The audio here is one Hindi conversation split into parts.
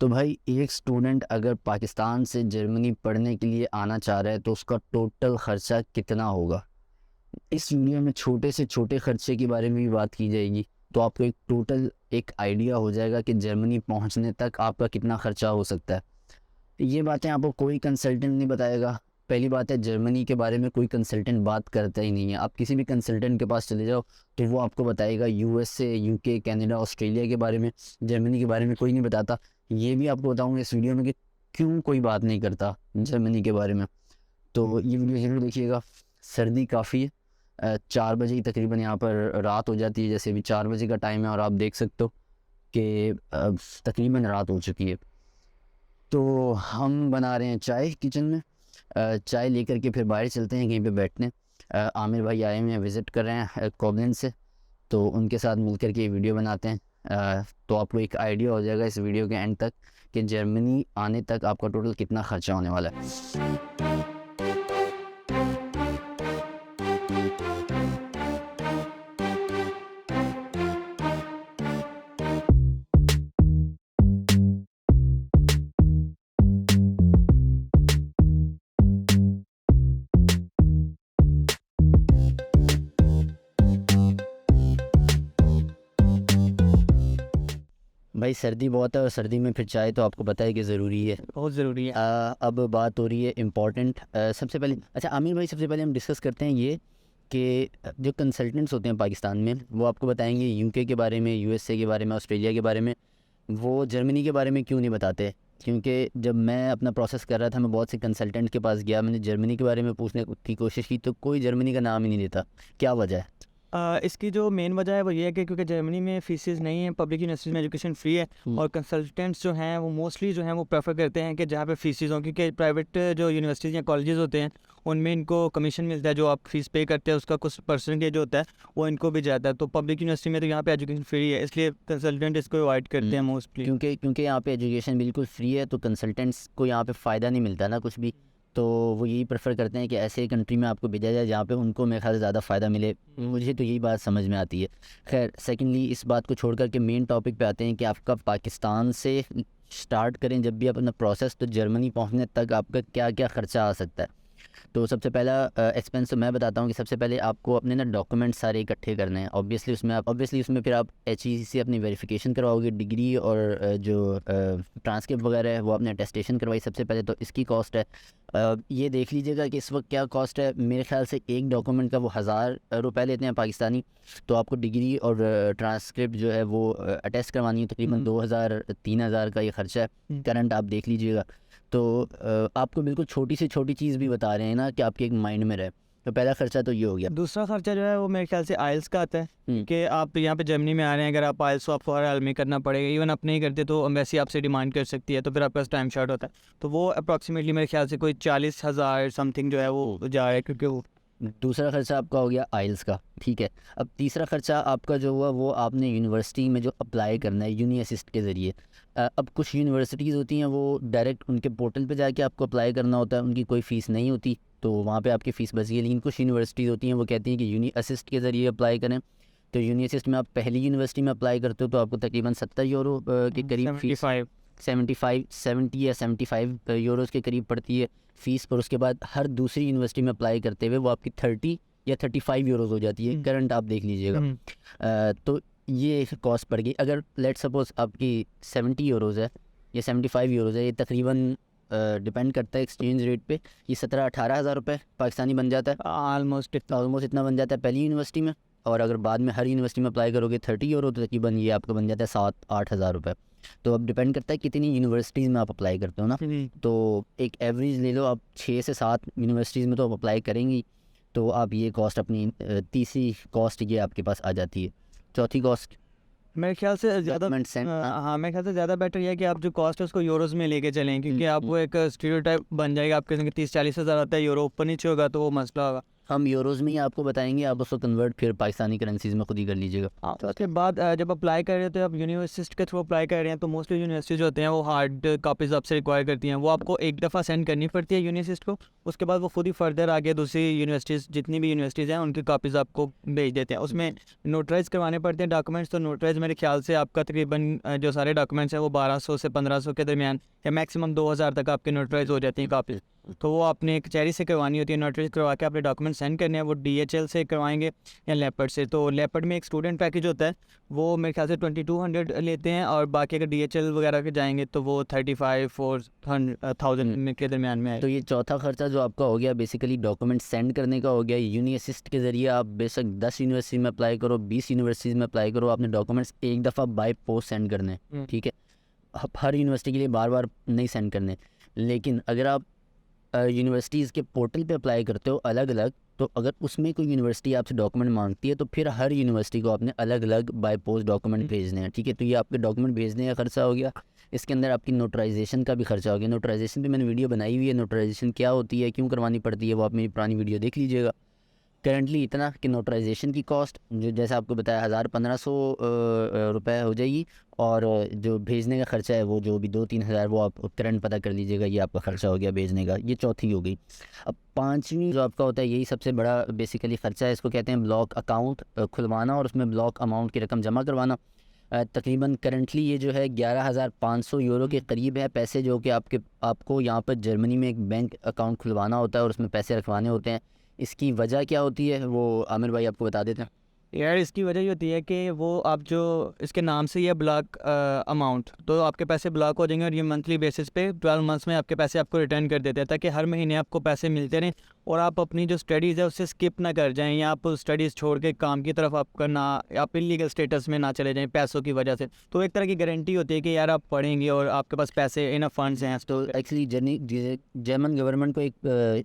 तो भाई एक स्टूडेंट अगर पाकिस्तान से जर्मनी पढ़ने के लिए आना चाह रहा है तो उसका टोटल ख़र्चा कितना होगा। इस वीडियो में छोटे से छोटे खर्चे के बारे में भी बात की जाएगी, तो आपको एक टोटल एक आइडिया हो जाएगा कि जर्मनी पहुंचने तक आपका कितना ख़र्चा हो सकता है। ये बातें आपको कोई कंसल्टेंट नहीं बताएगा। पहली बात है, जर्मनी के बारे में कोई कंसल्टेंट बात करता ही नहीं है। आप किसी भी कंसल्टेंट के पास चले जाओ तो वो आपको बताएगा यूएसए, यूके, कनाडा, ऑस्ट्रेलिया के बारे में। जर्मनी के बारे में कोई नहीं बताता। ये भी आपको बताऊंगा इस वीडियो में कि क्यों कोई बात नहीं करता जर्मनी के बारे में। तो ये वीडियो ज़रूर देखिएगा। सर्दी काफ़ी है। 4 बजे ही तकरीबन यहाँ पर रात हो जाती है। जैसे अभी 4 बजे का टाइम है और आप देख सकते हो कि तकरीबन रात हो चुकी है। तो हम बना रहे हैं चाय किचन में। चाय लेकर के फिर बाहर चलते हैं कहीं पे बैठने। आमिर भाई आए हुए हैं, विज़िट कर रहे हैं कोबलेंस से, तो उनके साथ मिल कर के वीडियो बनाते हैं। तो आपको एक आइडिया हो जाएगा इस वीडियो के एंड तक कि जर्मनी आने तक आपका टोटल कितना ख़र्चा होने वाला है। भाई सर्दी बहुत है और सर्दी में फिर चाय तो आपको पता है कि ज़रूरी है। बहुत ज़रूरी है। अब बात हो रही है इम्पॉर्टेंट। सबसे पहले अच्छा आमिर भाई, सबसे पहले हम डिस्कस करते हैं ये कि जो कंसल्टेंट्स होते हैं पाकिस्तान में वो आपको बताएंगे यूके के बारे में, यूएसए के बारे में, ऑस्ट्रेलिया के बारे में। वो जर्मनी के बारे में क्यों नहीं बताते? क्योंकि जब मैं अपना प्रोसेस कर रहा था मैं बहुत से कंसल्टेंट के पास गया, मैंने जर्मनी के बारे में पूछने की कोशिश की तो कोई जर्मनी का नाम ही नहीं देता। क्या वजह है? इसकी जो मेन वजह है वो ये है कि क्योंकि जर्मनी में फीसेस नहीं है, पब्लिक यूनिवर्सिटीज़ में एजुकेशन फ्री है और कंसल्टेंट्स जो हैं वो मोस्टली जो हैं वो प्रेफर करते हैं कि जहाँ पे फीसेस हों, क्योंकि प्राइवेट जो यूनिवर्सिटीज़ या कॉलेजेस होते हैं उनमें इनको कमीशन मिलता है। जो आप फीस पे करते हैं उसका कुछ परसेंटेज होता है वो इनको भी जाता है। तो पब्लिक यूनिवर्सिटी में तो यहाँ पे एजुकेशन फ्री है, इसलिए कंसल्टेंट इसको अवॉइड करते हैं मोस्टली। क्योंकि यहाँ पे एजुकेशन बिल्कुल फ्री है तो कंसल्टेंट्स को यहाँ पे फ़ायदा नहीं मिलता ना कुछ भी। तो वो यही प्रेफर करते हैं कि ऐसे कंट्री में आपको भेजा जाए जहाँ पे उनको मेरे ख्याल से ज़्यादा फ़ायदा मिले। मुझे तो यही बात समझ में आती है। खैर, सेकेंडली इस बात को छोड़ कर के मेन टॉपिक पे आते हैं कि आपका पाकिस्तान से स्टार्ट करें जब भी अपना प्रोसेस, तो जर्मनी पहुँचने तक आपका क्या क्या ख़र्चा आ सकता है। तो सबसे पहला एक्सपेंस तो मैं बताता हूँ कि सबसे पहले आपको अपने ना डॉक्यूमेंट सारे इकट्ठे करने हैं। ऑब्वियसली उसमें फिर आप HEC से अपनी वेरिफिकेशन करवाओगे, डिग्री और जो ट्रांसक्रिप्ट वगैरह है वो आपने अटेस्टेशन करवाई सबसे पहले, तो इसकी कॉस्ट है। ये देख लीजिएगा कि इस वक्त क्या कॉस्ट है। मेरे ख्याल से एक डॉक्यूमेंट का वो 1000 रुपये लेते हैं पाकिस्तानी। तो आपको डिग्री और ट्रांसक्रिप्ट जो है वो अटेस्ट करवानी है, तकरीबन 2000-3000 का ये खर्चा है करंट, आप देख लीजिएगा। तो आपको बिल्कुल छोटी से छोटी चीज़ भी बता रहे हैं ना कि आपके एक माइंड में रहे। तो पहला खर्चा तो ये हो गया। दूसरा खर्चा जो है वो मेरे ख्याल से आइल्स का आता है कि आप यहाँ पे जर्मनी में आ रहे हैं, अगर आप आइल्स तो आपको हर हाल में करना पड़ेगा। इवन आप नहीं करते तो एम्बेसी आपसे डिमांड कर सकती है, तो फिर आपके पास टाइम शॉर्ट होता है। तो वो अप्रॉक्सीमेटली मेरे ख्याल से कोई 40,000 समथिंग जो है वो जा रहा है, क्योंकि वो दूसरा खर्चा आपका हो गया आइल्स का, ठीक है। अब तीसरा खर्चा आपका जो हुआ वो आपने यूनिवर्सिटी में जो अप्लाई करना है यूनी असिस्ट के ज़रिए। अब कुछ यूनिवर्सिटीज़ होती हैं वो डायरेक्ट उनके पोर्टल पे जाके आपको अप्लाई करना होता है, उनकी कोई फ़ीस नहीं होती, तो वहाँ पे आपकी फ़ीस बच गई। लेकिन कुछ यूनिवर्सिटीज़ होती हैं वो कहती हैं कि यूनी असिस्ट के ज़रिए अप्लाई करें। तो यूनी असिस्ट में आप पहली यूनिवर्सिटी में अप्लाई करते हो तो आपको तकरीबन 70 यूरो के करीब फ़ीस, 70 या 75 यूरोज़ के करीब पड़ती है फ़ीस। पर उसके बाद हर दूसरी यूनिवर्सिटी में अप्लाई करते हुए वो आपकी 30 या 35 यूरोज़ हो जाती है करंट, आप देख लीजिएगा। तो ये कॉस्ट पड़ गई। अगर लेट सपोज़ आपकी 70 यूरोज़ है या 75 यूरोज़ है, ये तकरीबन डिपेंड करता है एक्सचेंज रेट पे, ये 17-18 हज़ार रुपये पाकिस्तानी बन जाता है। ऑलमोस्ट इतना बन जाता है पहली यूनिवर्सिटी में। और अगर बाद में हर यूनिवर्सिटी में अप्लाई करोगे 30 यूरो, तो तकरीबन ये आपका बन जाता है 7-8 हज़ार रुपये। तो अब डिपेंड करता है कितनी यूनिवर्सिटीज़ में आप अप्लाई करते हो ना। तो एक एवरेज ले लो आप, 6 से 7 यूनिवर्सिटीज़ में तो आप अप्लाई करेंगी। तो आप ये कॉस्ट अपनी तीसरी कॉस्ट ये आपके पास आ जाती है। चौथी कॉस्ट मेरे ख्याल से ज़्यादा हाँ, मेरे ख्याल से ज़्यादा बेटर ये है कि आप जो कॉस्ट है उसको यूरोज़ में लेके चलें, क्योंकि आप वो एक स्टीरियोटाइप बन जाएगा आपके संग 30-40 हज़ार आता है यूरो, ऊपर नीचे होगा तो वो मसला होगा। हम यूरोज़ में ही आपको बताएंगे, आप उसको कन्वर्ट फिर पाकिस्तानी करेंसीज में खुद ही कर लीजिएगा। हाँ, तो उसके बाद जब अप्लाई कर रहे होते हैं आप यूनिवर्सिटी के थ्रू अप्लाई कर रहे हैं, तो मोस्टली यूनिवर्सिटीज़ जो होते हैं वो हार्ड कापीज़ आपसे रिक्वायर करती हैं, वो आपको एक दफ़ा सेंड करनी पड़ती है यूनिवर्सिटी को। उसके बाद वो खुद ही फर्दर आगे दूसरी यूनिवर्सिटीज़, जितनी भी यूनिवर्सिटीज़ हैं, उनकी कापीज़ आपको भेज देते हैं। उसमें नोटराइज़ करवाने पड़ते हैं डॉक्यूमेंट्स, तो नोटराइज़ मेरे ख्याल से आपका तकरीबन जो सारे डॉक्यूमेंट्स हैं वो 1200 से 1500 के दरमियान या मैक्सिमम 2000 तक आपके नोटराइज़ हो जाती हैं कापीज़। तो वो आपने कचहरी से करवानी होती है, नोटराइज़ करवा के अपने डॉक्यूमेंट सेंड करने हैं, वो DHL से करवाएंगे या लेपर्ड से। तो लेपर्ड में एक स्टूडेंट पैकेज होता है, वो मेरे ख्याल से 2200 लेते हैं, और बाकी अगर DHL वगैरह के जाएंगे तो वो 35,000 के दरमियान में है। तो ये चौथा खर्चा जो आपका हो गया बेसिकली डॉक्यूमेंट सेंड करने का हो गया। यूनी असिस्ट के ज़रिए आप बेशक 10 यूनिवर्सिटी में अप्लाई करो, 20 यूनिवर्सिटीज़ में अप्लाई करो, आपने डॉक्यूमेंट्स एक दफ़ा बाय पोस्ट सेंड करने हैं, ठीक है। हर यूनिवर्सिटी के लिए बार बार नहीं सेंड करने। लेकिन अगर आप यूनिवर्सिटीज़ के पोर्टल पे अप्लाई करते हो अलग अलग, तो अगर उसमें कोई यूनिवर्सिटी आपसे डॉक्यूमेंट मांगती है तो फिर हर यूनिवर्सिटी को आपने अलग अलग बाय पोस्ट डॉक्यूमेंट भेजने हैं, ठीक है। तो ये आपके डॉक्यूमेंट भेजने का खर्चा हो गया। इसके अंदर आपकी नोटराइजेशन का भी खर्चा हो गया। नोटराइजेशन पे मैंने वीडियो बनाई हुई है, नोटराइजेशन क्या होती है, क्यों करवानी पड़ती है, वो आप मेरी पुरानी वीडियो देख लीजिएगा। करंटली इतना कि नोटराइजेशन की कॉस्ट जो जैसे आपको बताया 1000-1500 रुपये हो जाएगी, और जो भेजने का ख़र्चा है वो जो भी 2-3 हज़ार वो आप करंट पता कर लीजिएगा, ये आपका ख़र्चा हो गया भेजने का। ये चौथी हो गई। अब पांचवी जो आपका होता है यही सबसे बड़ा बेसिकली ख़र्चा है, इसको कहते हैं ब्लॉक अकाउंट खुलवाना और उसमें ब्लॉक अमाउंट की रकम जमा करवाना। तकरीबन करंटली ये जो है 11,500 यूरो के करीब है पैसे, जो कि आपको यहाँ पर जर्मनी में एक बैंक अकाउंट खुलवाना होता है और उसमें पैसे रखवाने होते हैं। इसकी वजह क्या होती है वो आमिर भाई आपको बता देते हैं। यार इसकी वजह ये होती है कि वो आप जो इसके नाम से ही है ब्लॉक अमाउंट, तो आपके पैसे ब्लॉक हो जाएंगे और ये मंथली बेसिस पे 12 मंथ्स में आपके पैसे आपको रिटर्न कर देते हैं, ताकि हर महीने आपको पैसे मिलते रहें और आप अपनी जो स्टडीज़ है उससे स्किप ना कर जाएं, या आप स्टडीज़ छोड़ के काम की तरफ आपका ना, आप इलीगल स्टेटस में ना चले जाएं पैसों की वजह से। तो एक तरह की गारंटी होती है कि यार आप पढ़ेंगे और आपके पास पैसे इनफ फंड्स हैं। तो एक्चुअली जर्मन गवर्नमेंट को एक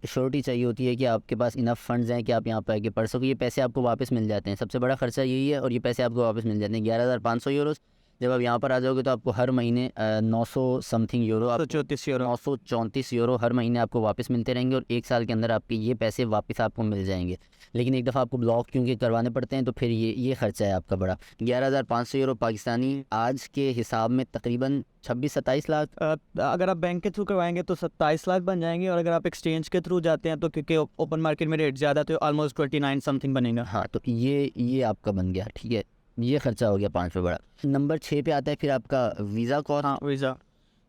श्योरिटी चाहिए होती है कि आपके पास इनफ फंड्स हैं कि आप यहाँ पर आके पढ़ सको। ये पैसे आपको वापस मिल जाते हैं, सबसे बड़ा खर्चा यही है, और ये पैसे आपको वापस मिल जाते हैं 11,500 यूरोज़। जब आप यहाँ पर आ जाओगे तो आपको हर महीने 900 समथिंग यूरो, 934 यूरो हर महीने आपको वापस मिलते रहेंगे, और 1 साल के अंदर आपके ये पैसे वापस आपको मिल जाएंगे। लेकिन एक दफ़ा आपको ब्लॉक क्योंकि करवाने पड़ते हैं, तो फिर ये खर्चा है आपका बड़ा। 11,500 यूरो पाकिस्तानी आज के हिसाब में तकरीबन 26-27 लाख। अगर आप बैंक के थ्रू करवाएंगे तो 27 लाख बन जाएंगे, और अगर आप एक्सचेंज के थ्रू जाते हैं तो क्योंकि ओपन मार्केट में रेट ज़्यादा, तो ऑलमोस्ट 29 समथिंग बनेगा। हाँ, तो ये आपका बन गया, ठीक है। ये खर्चा हो गया 5 पे बड़ा। नंबर 6 पे आता है फिर आपका वीज़ा कॉस्ट। हाँ, वीज़ा।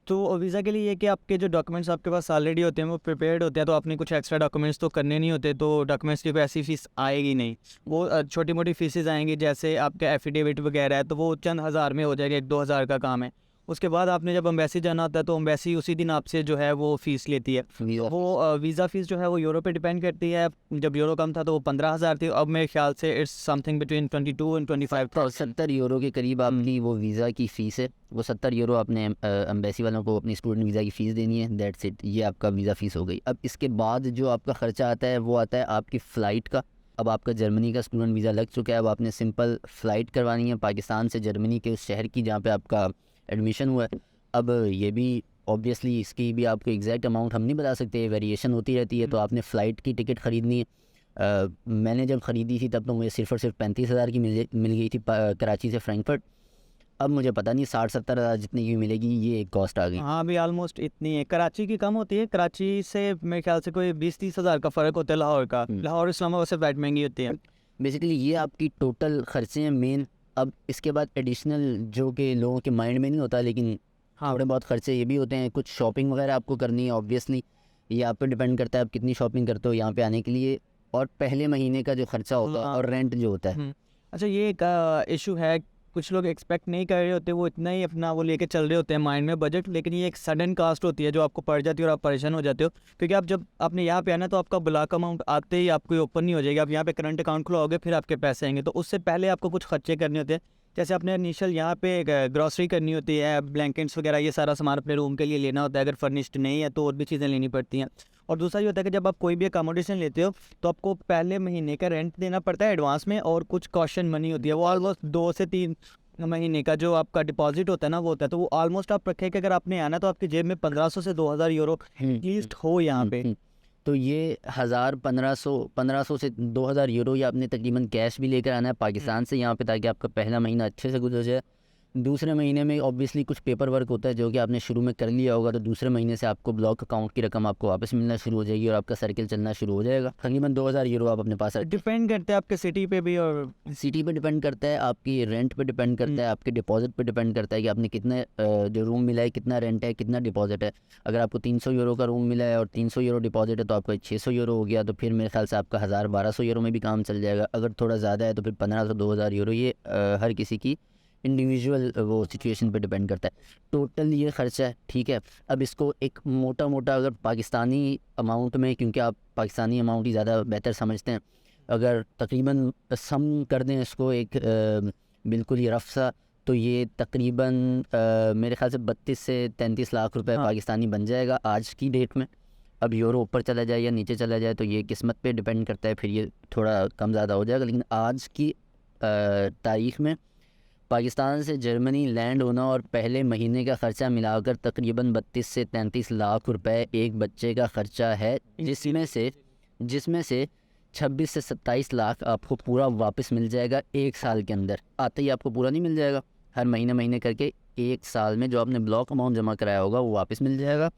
तो वीज़ा के लिए ये कि आपके जो डॉक्यूमेंट्स आपके पास ऑलरेडी होते हैं वो प्रिपेयर्ड होते हैं, तो आपने कुछ एक्स्ट्रा डॉक्यूमेंट्स तो करने नहीं होते, तो डॉक्यूमेंट्स की कोई ऐसी फ़ीस आएगी नहीं। वो छोटी मोटी फ़ीसेस आएंगी, जैसे आपका एफिडेविट वगैरह है, तो वो चंद हज़ार में हो जाएगा, 1-2 हज़ार का काम है। उसके बाद आपने जब एम्बेसी जाना होता है तो एम्बेसी उसी दिन आपसे जो है वो फ़ीस लेती है। वो वीज़ा फ़ीस जो है वो यूरो पे डिपेंड करती है। जब यूरो कम था तो वो 15,000 थी, अब मेरे ख्याल से इट्स समथिंग बिटवीन 22 और 25। तो 70 यूरो के करीब आपकी वो वीज़ा की फ़ीस है। वो 70 यूरो आपने एम्बेसी वालों को अपनी स्टूडेंट वीज़ा की फ़ीस देनी है, दैट्स इट। ये आपका वीज़ा फ़ीस हो गई। अब इसके बाद जो आपका ख़र्चा आता है वो आता है आपकी फ़्लाइट का। अब आपका जर्मनी का स्टूडेंट वीज़ा लग चुका है, अब आपने सिंपल फ़्लाइट करवानी है पाकिस्तान से जर्मनी के उस शहर की जहाँ पे आपका एडमिशन हुआ है। अब ये भी ऑब्वियसली इसकी भी आपको एग्जैक्ट अमाउंट हम नहीं बता सकते, वेरिएशन होती रहती है। तो आपने फ़्लाइट की टिकट ख़रीदनी है। मैंने जब ख़रीदी थी तब तो मुझे सिर्फ और सिर्फ 35,000 की मिल गई थी कराची से फ्रैंकफर्ट। अब मुझे पता नहीं 60-70 हज़ार जितने की मिलेगी, ये एक कॉस्ट आ गई। हाँ, अभी ऑलमोस्ट इतनी है। कराची की कम होती है, कराची से मेरे ख्याल से कोई 20-30 हज़ार का फ़र्क होता है लाहौर का। लाहौर इस्लामाबाद से फ्लाइट महंगी होती है। बेसिकली ये आपकी टोटल ख़र्चे हैं मेन। अब इसके बाद एडिशनल जो कि लोगों के माइंड में नहीं होता, लेकिन हाँ थोड़े बहुत ख़र्चे ये भी होते हैं। कुछ शॉपिंग वगैरह आपको करनी है, ऑब्वियसली ये आप पे डिपेंड करता है आप कितनी शॉपिंग करते हो यहाँ पे आने के लिए, और पहले महीने का जो खर्चा होता है और रेंट जो होता है। अच्छा, ये एक इशू है, कुछ लोग एक्सपेक्ट नहीं कर रहे होते, वो इतना ही अपना वो लेके चल रहे होते हैं माइंड में बजट, लेकिन ये एक सडन कास्ट होती है जो आपको पड़ जाती है और आप परेशान हो जाते हो। क्योंकि आप जब आपने यहाँ पे आना तो आपका ब्लॉक अमाउंट आते ही आपको ओपन नहीं हो जाएगी, आप यहाँ पे करंट अकाउंट खुलाओगे फिर आपके पैसे आएंगे, तो उससे पहले आपको कुछ खर्चे करने होते हैं। जैसे आपने इनिशियल यहाँ पे ग्रॉसरी करनी होती है, ब्लैंकेट्स वगैरह, ये सारा सामान अपने रूम के लिए लेना होता है, अगर फर्निश्ड नहीं है तो और भी चीज़ें लेनी पड़ती हैं। और दूसरा ये होता है कि जब आप कोई भी अकोमोडेशन लेते हो तो आपको पहले महीने का रेंट देना पड़ता है एडवांस में, और कुछ कॉशन मनी होती है, वो ऑलमोस्ट 2 से 3 महीने का जो आपका डिपॉजिट होता है ना वो होता है। तो वो ऑलमोस्ट आप रखें कि अगर आपने आना तो आपकी जेब में 1500 से 2000 यूरो एटलीस्ट हो यहाँ पे। तो ये 1500 से 2000 यूरो या आपने तकरीबन कैश भी लेकर आना है पाकिस्तान से यहाँ पे, ताकि आपका पहला महीना अच्छे से गुजर जाए। दूसरे महीने में ऑब्वियसली कुछ पेपर वर्क होता है जो कि आपने शुरू में कर लिया होगा, तो दूसरे महीने से आपको ब्लॉक अकाउंट की रकम आपको वापस मिलना शुरू हो जाएगी और आपका सर्किल चलना शुरू हो जाएगा। तकरीबन 2000 यूरो आप अपने पास रखें। डिपेंड करते हैं आपके सिटी पे भी, और सिटी पे डिपेंड करता है, आपकी रेंट पे डिपेंड करता है, आपके डिपॉजिट पे डिपेंड करता है कि आपने कितने जो रूम मिला है, कितना रेंट है, कितना डिपॉजिट है। अगर आपको 300 यूरो का रूम मिला है और 300 यूरो डिपॉजिट है तो आपका 600 यूरो हो गया, तो फिर मेरे ख्याल से आपका 1000-1200 यूरो में भी काम चल जाएगा। अगर थोड़ा ज़्यादा है तो फिर 1500-2000 यूरो। ये हर किसी की इंडिविजुअल वो सिचुएशन पे डिपेंड करता है। टोटल ये ख़र्चा है, ठीक है। अब इसको एक मोटा मोटा अगर पाकिस्तानी अमाउंट में, क्योंकि आप पाकिस्तानी अमाउंट ही ज़्यादा बेहतर समझते हैं, अगर तकरीबन सम कर दें इसको एक बिल्कुल ही रफ सा, तो ये तकरीबन मेरे ख्याल से 32 से 33 लाख रुपए पाकिस्तानी बन जाएगा आज की डेट में। अब यूरो ऊपर चला जाए या नीचे चला जाए तो ये किस्मत पे डिपेंड करता है, फिर ये थोड़ा कम ज़्यादा हो जाएगा। लेकिन आज की तारीख़ में पाकिस्तान से जर्मनी लैंड होना और पहले महीने का ख़र्चा मिलाकर तकरीबन 32 से 33 लाख रुपए एक बच्चे का ख़र्चा है, जिसमें से 26 से 27 लाख आपको पूरा वापस मिल जाएगा एक साल के अंदर। आते ही आपको पूरा नहीं मिल जाएगा, हर महीने करके एक साल में जो आपने ब्लॉक अमाउंट जमा कराया होगा वो वापस मिल जाएगा।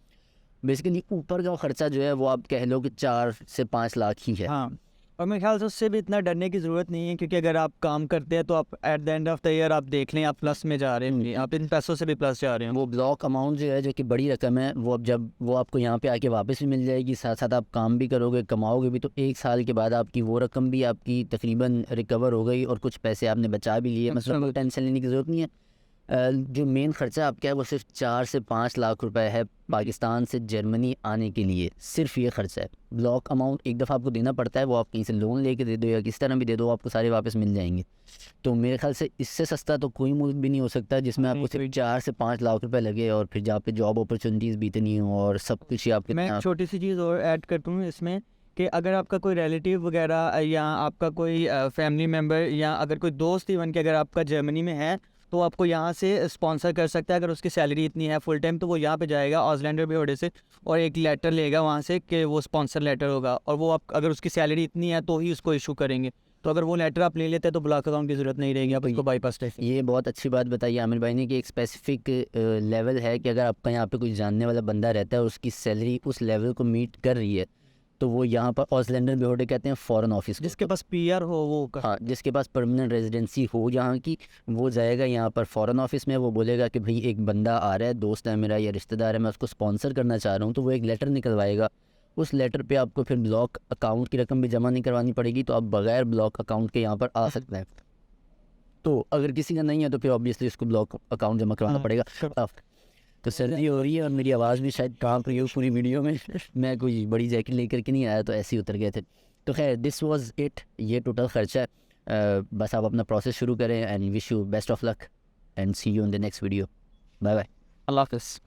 बेसिकली ऊपर का ख़र्चा जो है वो आप कह लो कि 4 से 5 लाख ही है। हाँ, और मेरे ख्याल से उससे भी इतना डरने की ज़रूरत नहीं है, क्योंकि अगर आप काम करते हैं तो आप at the end of the year आप देख लें आप प्लस में जा रहे होंगे, आप इन पैसों से भी प्लस जा रहे हैं। वो ब्लॉक अमाउंट जो है, जो कि बड़ी रकम है, वो अब जब वो आपको यहाँ पे आके वापस भी मिल जाएगी, साथ साथ आप काम भी करोगे, कमाओगे भी, तो एक साल के बाद आपकी वो रकम भी आपकी तकरीबन रिकवर हो गई और कुछ पैसे आपने बचा भी लिए। मतलब टेंशन लेने की ज़रूरत नहीं है। जो मेन ख़र्चा आपका है वो सिर्फ 4 से 5 लाख रुपए है पाकिस्तान से जर्मनी आने के लिए, सिर्फ ये ख़र्चा है। ब्लॉक अमाउंट एक दफ़ा आपको देना पड़ता है, वो आप कहीं से लोन लेके दे दो या किस तरह भी दे दो, आपको सारे वापस मिल जाएंगे। तो मेरे ख्याल से इससे सस्ता तो कोई मुल्क भी नहीं हो सकता जिसमें आपको सिर्फ 4 से 5 लाख रुपए लगे और फिर जहाँ पे जॉब अपॉर्चुनिटीज़ भी इतनी हो और सब कुछ ही आपके। मैं छोटी सी चीज़ और ऐड करता हूँ इसमें कि अगर आपका कोई रिलेटिव वगैरह या आपका कोई फैमिली मेम्बर या अगर कोई दोस्त इवन कि अगर आपका जर्मनी में है तो आपको यहाँ से स्पॉन्सर कर सकता है। अगर उसकी सैलरी इतनी है फुल टाइम तो वो यहाँ पे जाएगा ऑज़लैंडर बेहोडे से और एक लेटर लेगा वहाँ से कि वो स्पॉन्सर लेटर होगा, और वो आप अगर उसकी सैलरी इतनी है तो ही उसको इशू करेंगे। तो अगर वो लेटर आप ले लेते हैं तो ब्लॉक अकाउंट की ज़रूरत नहीं रहेगी, आप उसको बाईपास टेस्ट। ये बहुत अच्छी बात बताई आमिर भाई ने कि एक स्पेसिफिक लेवल है कि अगर आपका यहाँ पे कोई जानने वाला बंदा रहता है और उसकी सैलरी उस लेवल को मीट कर रही है तो वो यहाँ पर ऑज़लैंडर बेहोडे कहते हैं फ़ॉरेन ऑफिस, जिसके पास पीआर हो वो हाँ, जिसके पास परमानेंट रेजिडेंसी हो यहाँ की, वो जाएगा यहाँ पर फ़ॉरेन ऑफिस में, वो बोलेगा कि भाई एक बंदा आ रहा है, दोस्त है मेरा या रिश्तेदार है, मैं उसको स्पॉन्सर करना चाह रहा हूँ, तो वो एक लेटर निकलवाएगा। उस लेटर पे आपको फिर ब्लॉक अकाउंट की रकम भी जमा नहीं करवानी पड़ेगी, तो आप बगैर ब्लॉक अकाउंट के यहाँ पर आ सकते हैं। तो अगर किसी का नहीं है तो फिर ऑब्वियसली उसको ब्लॉक अकाउंट जमा करवाना पड़ेगा। तो सर्दी हो रही है और मेरी आवाज़ भी शायद कांप रही हो पूरी वीडियो में। मैं कोई बड़ी जैकेट लेकर के नहीं आया तो ऐसे ही उतर गए थे। तो खैर दिस वाज इट, ये टोटल ख़र्चा है। बस आप अपना प्रोसेस शुरू करें and wish you best of luck and see you in the next video. Bye bye, अल्लाह हाफ़िज़।